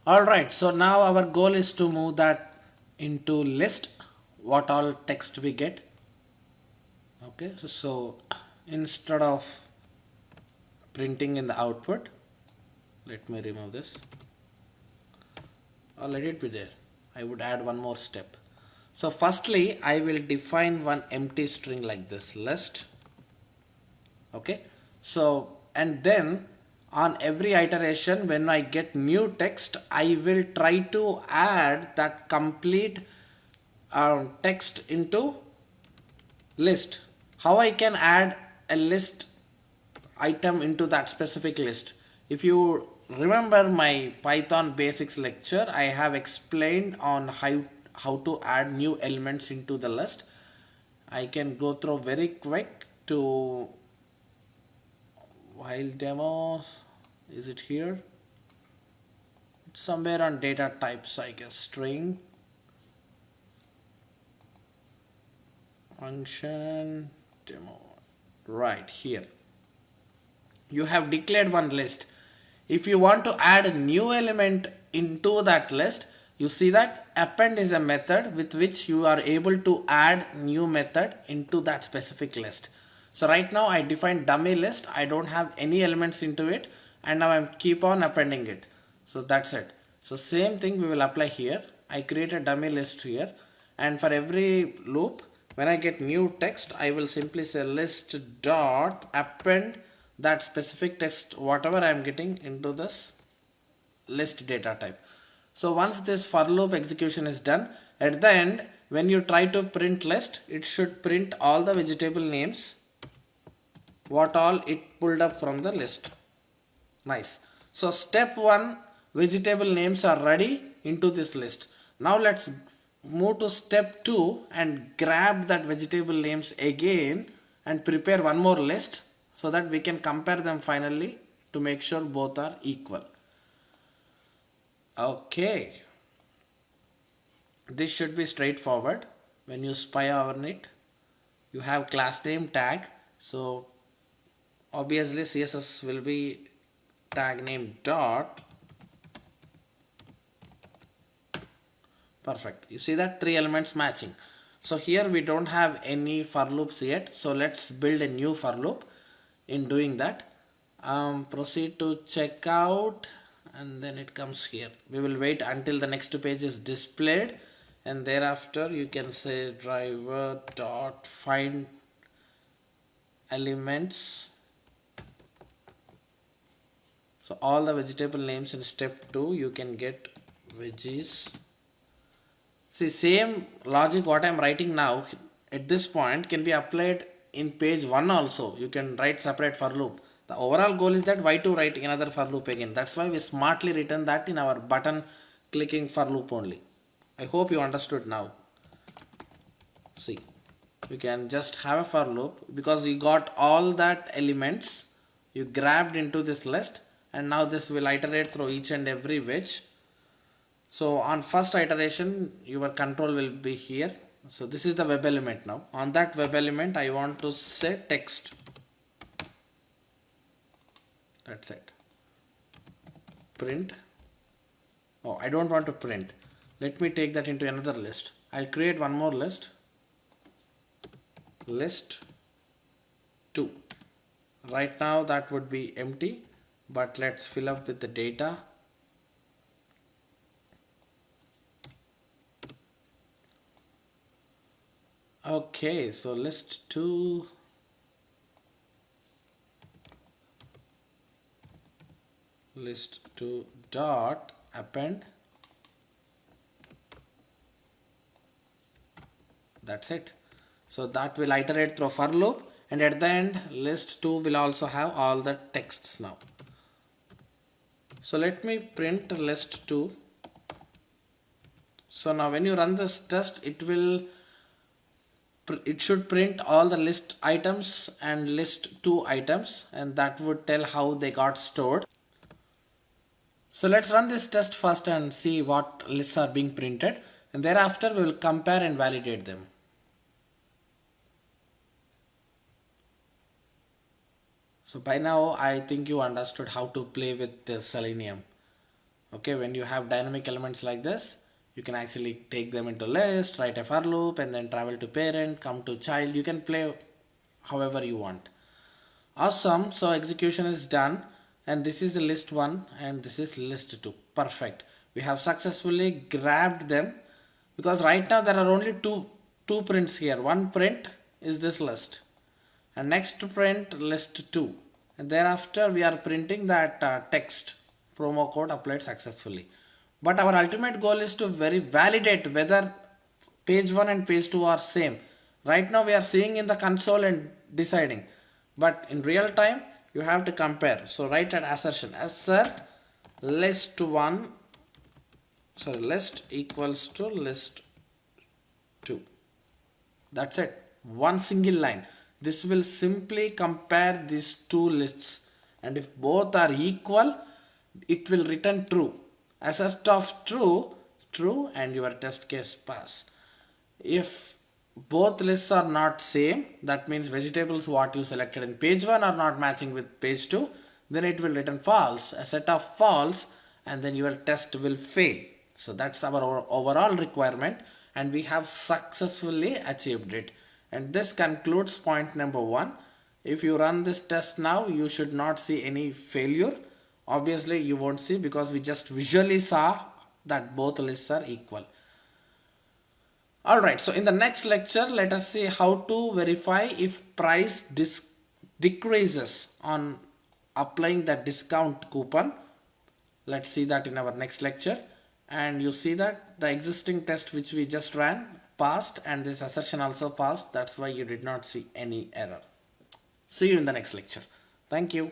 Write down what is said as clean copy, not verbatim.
Alright, so now our goal is to move that into list, what all text we get. Okay, so instead of printing in the output, let me remove this, or let it be there. I would add one more step. So firstly, I will define one empty string like this, list. Okay, so and then on every iteration when I get new text, I will try to add that complete text into list. How I can add a list item into that specific list? If you remember my Python basics lecture, I have explained on how to add new elements into the list. I can go through very quick to while demos. Is it here? It's somewhere on data types, I guess. String, function, demo, right here. You have declared one list. If you want to add a new element into that list, you see that append is a method with which you are able to add new method into that specific list. So right now I defined dummy list. I don't have any elements into it, and now I'm keep on appending it. So that's it. So same thing we will apply here. I create a dummy list here, and for every loop when I get new text, I will simply say list dot append that specific text whatever I am getting into this list data type. So once this for loop execution is done, at the end when you try to print list, it should print all the vegetable names what all it pulled up from the list. Nice. So step 1, vegetable names are ready into this list. Now let's move to step 2 and grab that vegetable names again and prepare one more list so that we can compare them finally to make sure both are equal. Okay, this should be straightforward. When you spy on it, you have class name tag, so obviously CSS will be tag name dot. Perfect. You see that 3 elements matching. So here we don't have any for loops yet, so let's build a new for loop. In doing that, proceed to checkout, and then it comes here. We will wait until the next page is displayed, and thereafter you can say driver dot find elements. So all the vegetable names in step 2 you can get veggies. See, same logic what I am writing now at this point can be applied in page 1 also. You can write separate for loop. The overall goal is that why to write another for loop again. That's why we smartly written that in our button clicking for loop only. I hope you understood now. See, you can just have a for loop because you got all that elements you grabbed into this list, and now this will iterate through each and every wedge. So on first iteration your control will be here. So this is the web element. Now on that web element I want to say text. That's it. Print. Oh, I don't want to print. Let me take that into another list. I'll create one more list. List 2. Right now that would be empty, but let's fill up with the data. Okay, so list 2 dot append. That's it. So that will iterate through for loop, and at the end list 2 will also have all the texts now. So let me print list 2. So now when you run this test, it should print all the list items and list 2 items, and that would tell how they got stored. So let's run this test first and see what lists are being printed, and thereafter we will compare and validate them. So by now I think you understood how to play with the Selenium. Okay, when you have dynamic elements like this, you can actually take them into list, write a for loop, and then travel to parent, come to child. You can play however you want. Awesome. So execution is done, and this is the list 1 and this is list 2. Perfect. We have successfully grabbed them, because right now there are only two prints here. One print is this list, and next print list 2, and thereafter we are printing that text promo code applied successfully. But our ultimate goal is to validate whether page 1 and page 2 are same. Right now we are seeing in the console and deciding, but in real time you have to compare. So write an assertion, assert list 1, sorry, list equals to list 2. That's it. One single line. This will simply compare these two lists, and if both are equal, it will return true. Assert of true, true, and your test case pass. If both lists are not same, that means vegetables what you selected in page 1 are not matching with page 2, then it will return false. A set of false, and then your test will fail. So that's our overall requirement, and we have successfully achieved it. And this concludes point number 1. If you run this test now, you should not see any failure. Obviously you won't see, because we just visually saw that both lists are equal. Alright, so in the next lecture, let us see how to verify if price decreases on applying the discount coupon. Let's see that in our next lecture. And you see that the existing test which we just ran passed, and this assertion also passed. That's why you did not see any error. See you in the next lecture. Thank you.